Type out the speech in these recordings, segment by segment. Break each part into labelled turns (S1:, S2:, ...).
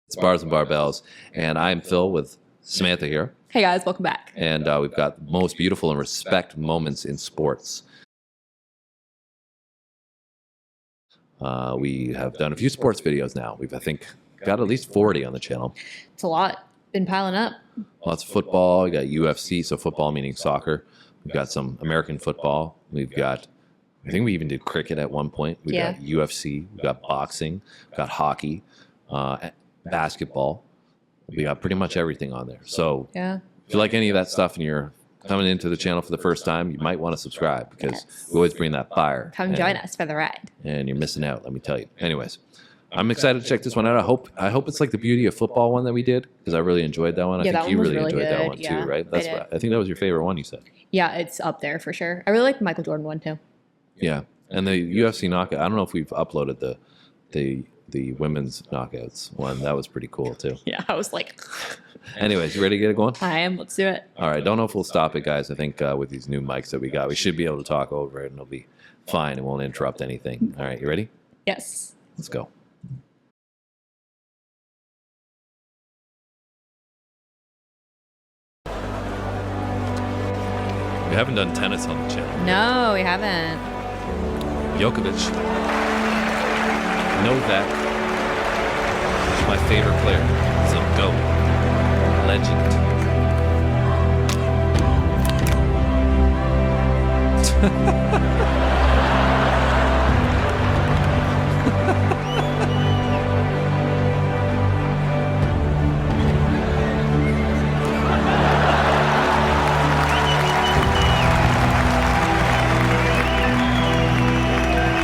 S1: It's Bars and Barbells, and I'm Phil with Samantha here.
S2: Hey guys, welcome back.
S1: And we've got the most beautiful and respect moments in sports. We have done a few sports videos now. We've, I think, got at least 40 on the channel.
S2: It's a lot. Been piling up.
S1: Lots of football. We got UFC, so football meaning soccer. We've got some American football. We've got, I think we even did cricket at one point. We've got UFC. We've got boxing. We've got hockey. Basketball. We got pretty much everything on there. So if you like any of that stuff and you're coming into the channel for the first time, you might want to subscribe because we always bring that fire.
S2: Come join us for the ride.
S1: And you're missing out, let me tell you. Anyways, I'm excited to check this one out. I hope it's like the beauty of football one that we did because I really enjoyed that one. I think you really enjoyed that one too, right? I think that was your favorite one, you said.
S2: Yeah, it's up there for sure. I really like the Michael Jordan one too.
S1: Yeah, and the UFC knockout. I don't know if we've uploaded the women's knockouts one. That was pretty cool too.
S2: Yeah, I was like.
S1: Anyways, you ready to get it going?
S2: I am. Let's do it.
S1: All right. Don't know if we'll stop it, guys. I think with these new mics that we got, we should be able to talk over it and it'll be fine. It won't interrupt anything. All right. You ready?
S2: Yes.
S1: Let's go. We haven't done tennis on the channel.
S2: No, we haven't.
S1: Djokovic. Novak. My favorite player. So go. Legend.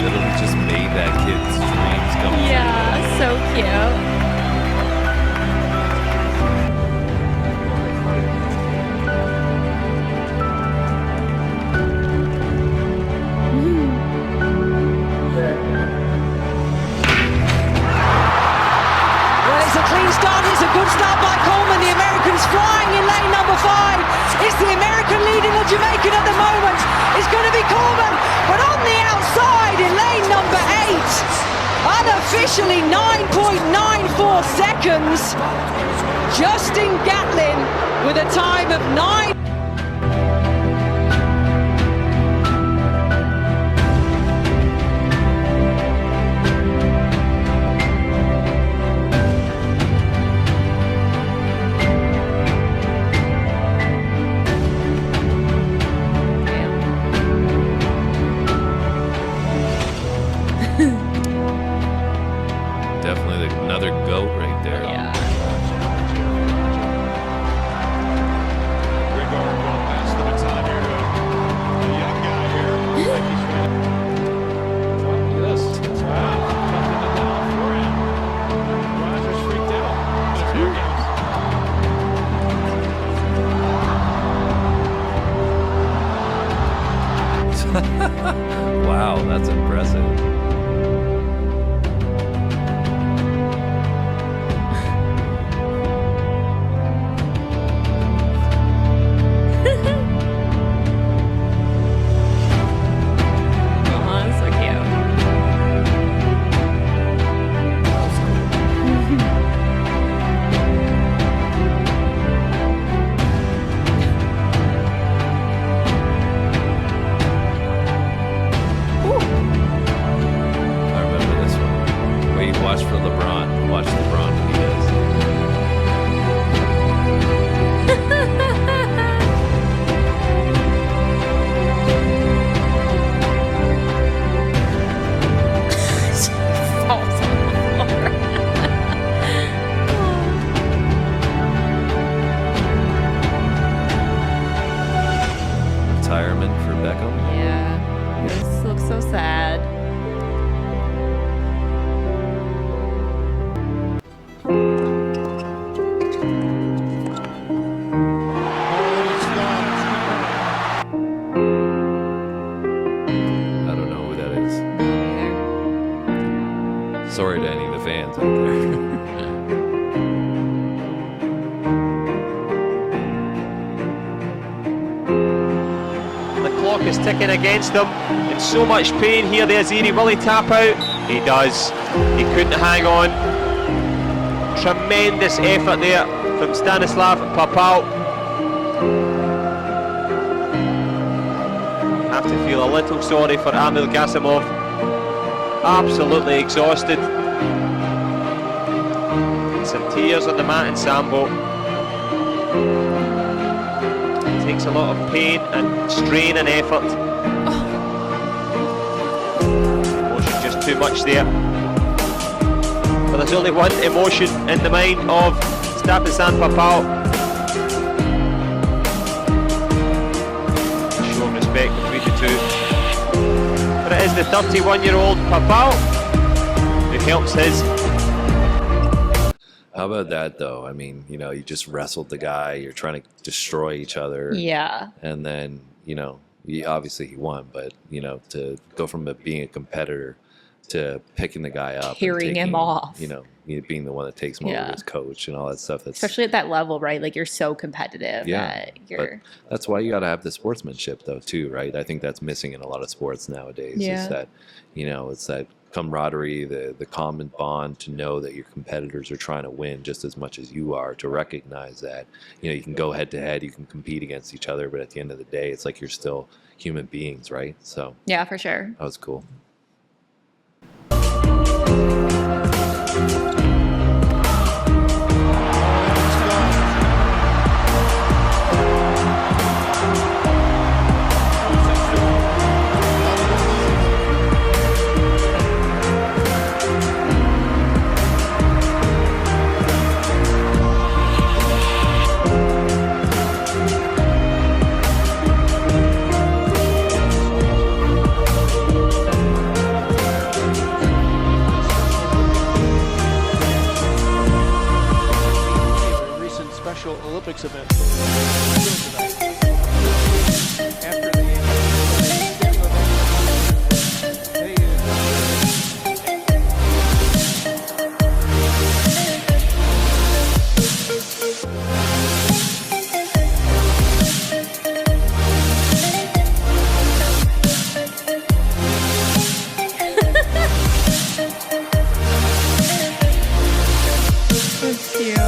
S1: Literally just made that kid's dreams come true.
S2: Yeah, so cute.
S3: Good start by Coleman, the American's flying in lane number 5. It's the American leading the Jamaican at the moment. It's going to be Coleman, but on the outside in lane number 8. Unofficially 9.94 seconds. Justin Gatlin with a time of 9.
S1: Definitely another GOAT right there.
S2: Yeah.
S1: Wow, that's impressive. Watch for Lebron. Watch Lebron when he does.
S2: Falls on the floor.
S1: Retirement for Beckham.
S2: Yeah. This looks so sad.
S1: Sorry to any of the fans out there.
S4: The clock is ticking against him. In so much pain here. There's Erie. Will he tap out? He does. He couldn't hang on. tremendous effort there from Stanislav Papal. Have to feel a little sorry for Amil Gasimov. Absolutely exhausted. Some tears on the mat in Sambo. It takes a lot of pain and strain and effort. Emotion just too much there. But there's only one emotion in the mind of Stanislav Papal. Show of respect between the two. But it is the 31-year-old Papal who helps his.
S1: How about that, though? I mean, you know, you just wrestled the guy. You're trying to destroy each other.
S2: Yeah.
S1: And then, you know, obviously he won, but, you know, to go from being a competitor to picking the guy up.
S2: Carrying him off.
S1: You know, being the one that takes him over as coach and all that stuff.
S2: Especially at that level, right? Like, you're so competitive.
S1: Yeah.
S2: That you're...
S1: But that's why you got to have the sportsmanship, though, too, right? I think that's missing in a lot of sports nowadays.
S2: Yeah.
S1: Is that, you know, it's that camaraderie, the common bond to know that your competitors are trying to win just as much as you are, to recognize that, you know, you can go head to head, you can compete against each other, but at the end of the day, it's like you're still human beings, right? So
S2: yeah, for sure.
S1: that was cool.
S5: Olympics event. After the
S2: That's cute.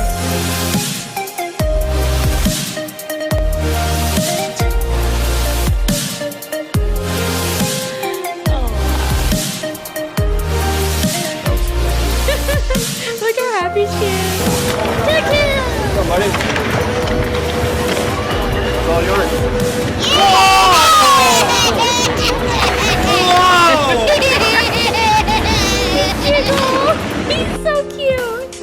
S2: Look how happy she is. Look at
S4: It's all yours.
S2: He's so cute.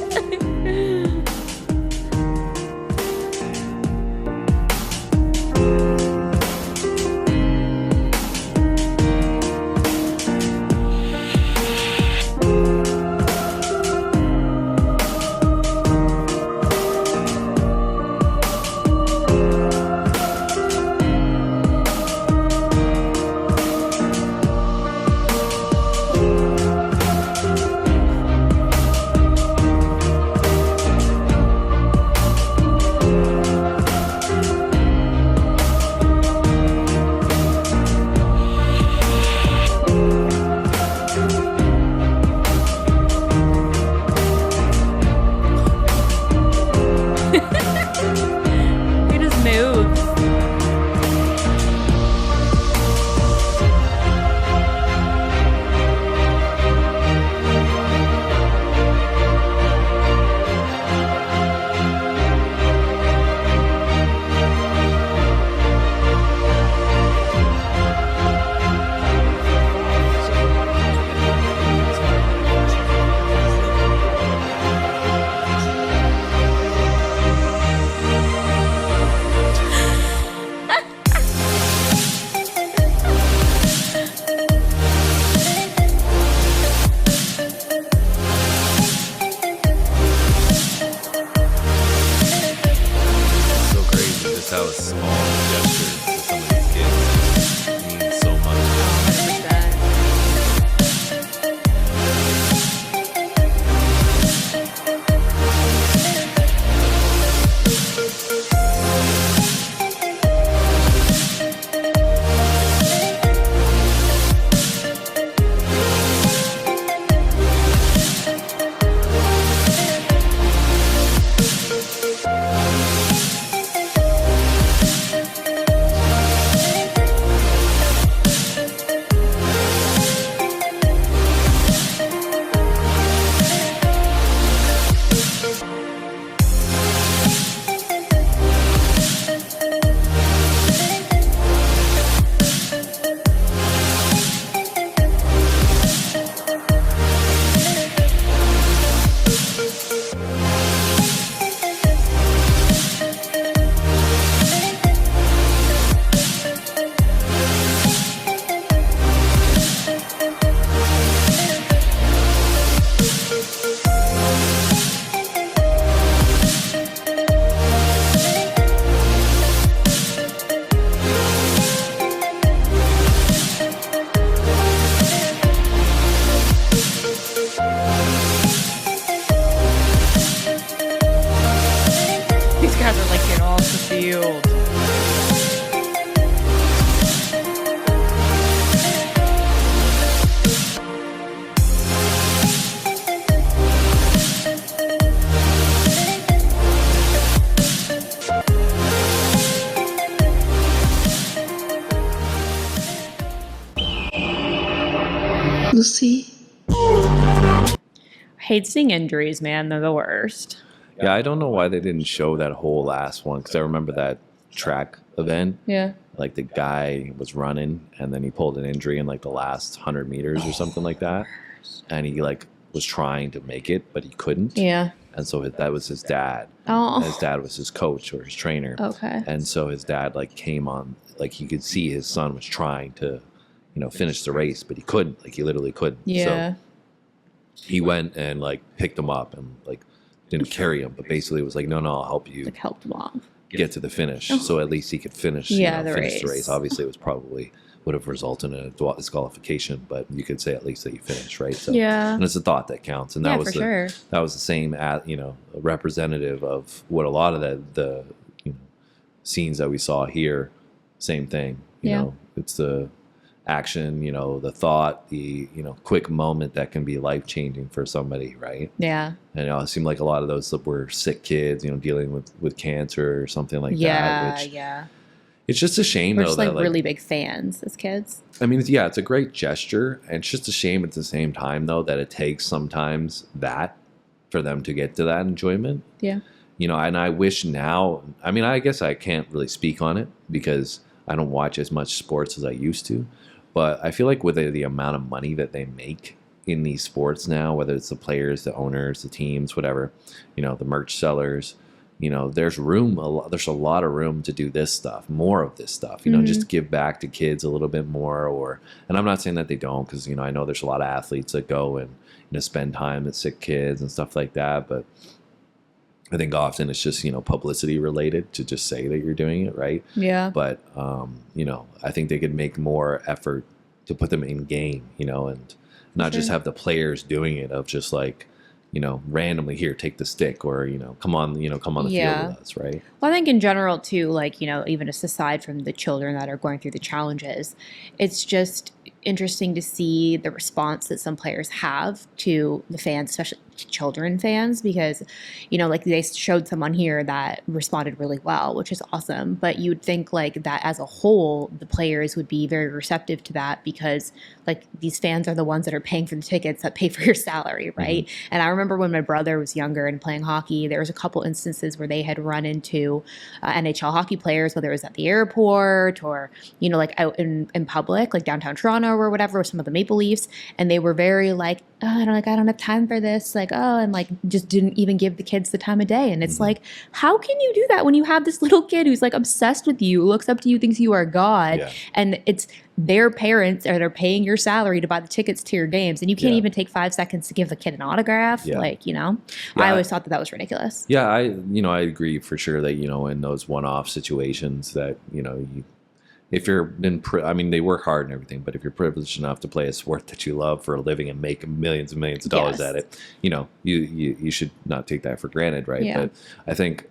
S2: Look at his moves.
S1: So crazy just how a small gesture to some of these kids means so much.
S2: 100%. field.
S6: Lucy.
S2: I hate seeing injuries, man. They're the worst.
S1: Yeah, I don't know why they didn't show that whole last one because I remember that track event.
S2: Yeah.
S1: Like the guy was running and then he pulled an injury in like the last 100 meters or something like that, and he like was trying to make it but he couldn't.
S2: Yeah.
S1: And so that was his dad.
S2: Oh.
S1: His dad was his coach or his trainer.
S2: Okay.
S1: And so his dad like came on, like he could see his son was trying to, finish the race, but he couldn't. Like he literally couldn't.
S2: Yeah.
S1: So he went and like picked him up and like didn't carry him, but basically was like, no, I'll help you
S2: Like helped him off.
S1: get to the finish. So at least he could finish.
S2: Yeah,
S1: finish the
S2: race.
S1: race. Obviously, it was probably would have resulted in a disqualification, but you could say at least that you finished, right? So,
S2: Yeah.
S1: and it's the thought that counts, and that
S2: Yeah,
S1: was
S2: for sure.
S1: that was the same representative of what a lot of the scenes that we saw here. Same thing. It's the action, the thought, the quick moment that can be life changing for somebody, right?
S2: Yeah.
S1: And it seemed like a lot of those were sick kids, dealing with cancer or something like
S2: Yeah.
S1: that. Which
S2: Yeah.
S1: it's just a shame,
S2: We're
S1: though.
S2: just
S1: that,
S2: like really big fans as kids.
S1: I mean, it's a great gesture, and it's just a shame at the same time, though, that it takes sometimes that for them to get to that enjoyment.
S2: Yeah.
S1: And I wish now. I mean, I guess I can't really speak on it because I don't watch as much sports as I used to. But I feel like with the amount of money that they make in these sports now, whether it's the players, the owners, the teams, whatever, the merch sellers, there's there's a lot of room to do this stuff, more of this stuff, just to give back to kids a little bit more. And I'm not saying that they don't, because, I know there's a lot of athletes that go and, spend time with sick kids and stuff like that. But I think often it's just, publicity related to just say that you're doing it, right?
S2: Yeah.
S1: But, I think they could make more effort to put them in game, and not just have the players doing it of just like, randomly here, take the stick or, come on the field with us, right?
S2: Well, I think in general too, like, even aside from the children that are going through the challenges, it's just interesting to see the response that some players have to the fans, especially children fans, because, like they showed someone here that responded really well, which is awesome. But you'd think like that as a whole, the players would be very receptive to that because like these fans are the ones that are paying for the tickets that pay for your salary, right? Mm-hmm. And I remember when my brother was younger and playing hockey, there was a couple instances where they had run into NHL hockey players, whether it was at the airport or, like out in public, like downtown Toronto or whatever, or some of the Maple Leafs. And they were very like, oh, I don't have time for this. Like, oh, and like just didn't even give the kids the time of day. And it's like, how can you do that when you have this little kid who's like obsessed with you, looks up to you, thinks you are God, and it's their parents or they're paying your salary to buy the tickets to your games, and you can't even take 5 seconds to give the kid an autograph. I always thought that was ridiculous.
S1: Yeah, I agree for sure that in those one-off situations that if you're they work hard and everything, but if you're privileged enough to play a sport that you love for a living and make millions and millions of dollars at it, you should not take that for granted, right?
S2: Yeah.
S1: But I think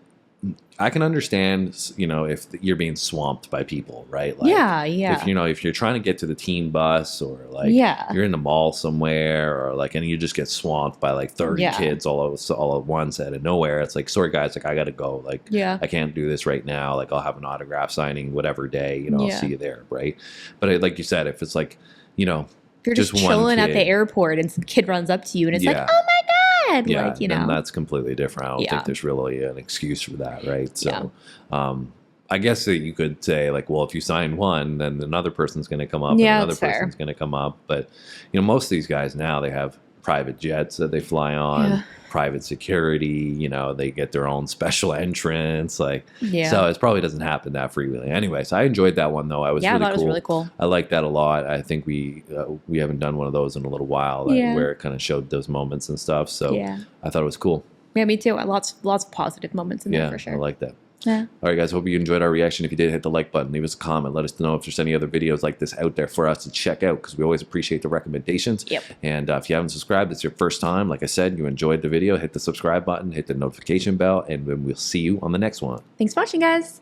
S1: I can understand, if you're being swamped by people, right? Like, if you're trying to get to the team bus or like you're in the mall somewhere or like, and you just get swamped by like 30 kids all at once out of nowhere. It's like, sorry guys, like I got to go. Like, I can't do this right now. Like I'll have an autograph signing, whatever day, I'll see you there. Right. But like you said, if it's like, if
S2: you're just chilling at the airport and some kid runs up to you and it's like, oh my God.
S1: Yeah,
S2: like,
S1: then that's completely different. I don't think there's really an excuse for that, right? So I guess that you could say like, well, if you sign one, then another person's going to come up and another person's going to come up. But, most of these guys now, they have private jets that they fly on, private security, they get their own special entrance. Like, so it probably doesn't happen that frequently. Anyway, so I enjoyed that one though.
S2: I thought it was really cool.
S1: I like that a lot. I think we haven't done one of those in a little while where it kind of showed those moments and stuff. So I thought it was cool.
S2: Yeah, me too. Lots of positive moments in there for sure.
S1: I like that.
S2: Yeah.
S1: All right, guys. Hope you enjoyed our reaction. If you did, hit the like button. Leave us a comment. Let us know if there's any other videos like this out there for us to check out, because we always appreciate the recommendations.
S2: Yep.
S1: And if you haven't subscribed, it's your first time. Like I said, you enjoyed the video, hit the subscribe button, hit the notification bell, and then we'll see you on the next one.
S2: Thanks for watching, guys.